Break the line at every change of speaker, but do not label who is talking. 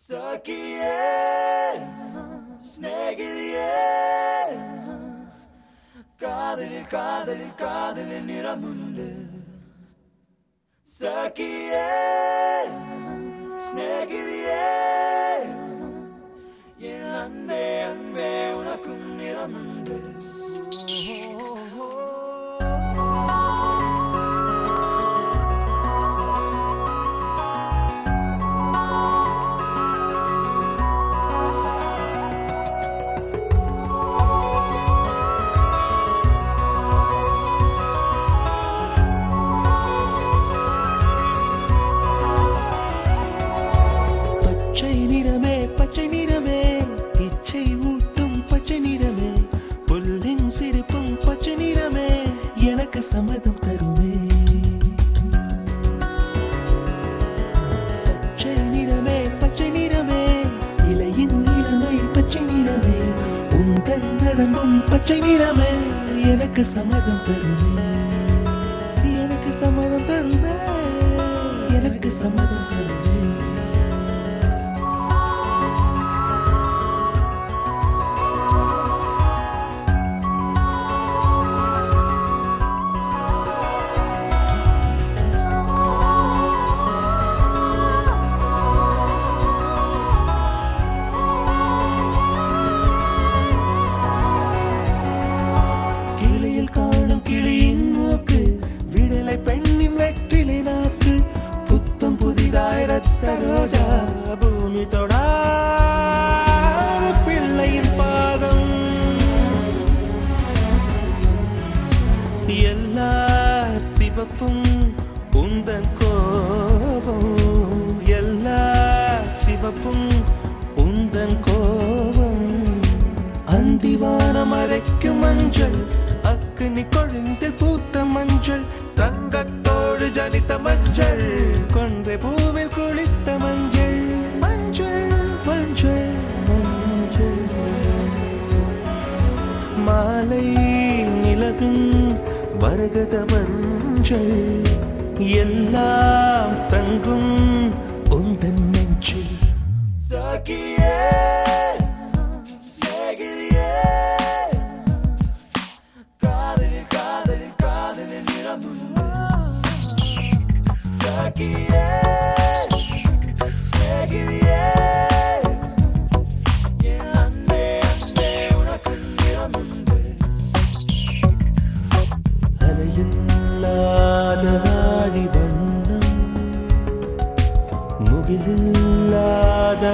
Sakiye, snegiriye, kadil niramunde. Sakiye, snegiriye, anbe unakun niramunde.
பச்சை நிறமே இச்சை ஊட்டும் பச்சை நிறமே புல்லின் சிரிப்பும் பச்சை நிறமே எனக்கு சம்மதம் தருமே பச்சை நிறமே இலையின் நிறமை பச்சை நிறமே உந்தன் நரம்பும் பச்சை நிறமே எனக்கு சம்மதம் தருமே எனக்கு சம்மதம் தருமே எனக்கு சம்மதம் தருமே பெண்ணின் வெற்றிலை நாக்கு புத்தம் புதிதாய் ரத்த ரோஜா பூமி தொடா பிள்ளையின் பாதம் எல்லா சிவப்பும் உந்தன் கோபம் எல்லா சிவப்பும் உந்தன் கோபம் அந்திவானம் அரைக்கும் மஞ்சள் அக்கினி கொழுந்தில் பூத்த மஞ்சள் தங்கத்தோடு ஜனித்த மஞ்சள் கொன்றை பூவில் குளித்த மஞ்சள் மஞ்சள் மஞ்சள் மஞ்சள் மாலை நிலவின் மரகத மஞ்சள் எல்லாம் தங்கும் உந்தன் நெஞ்சில்
Sakiye, snegiriye, kadil niramunde. Sakiye, snegiriye, anbe unakun niramunde.
அலையில்லாத வாடி வண்ணம் முகிலில்லாத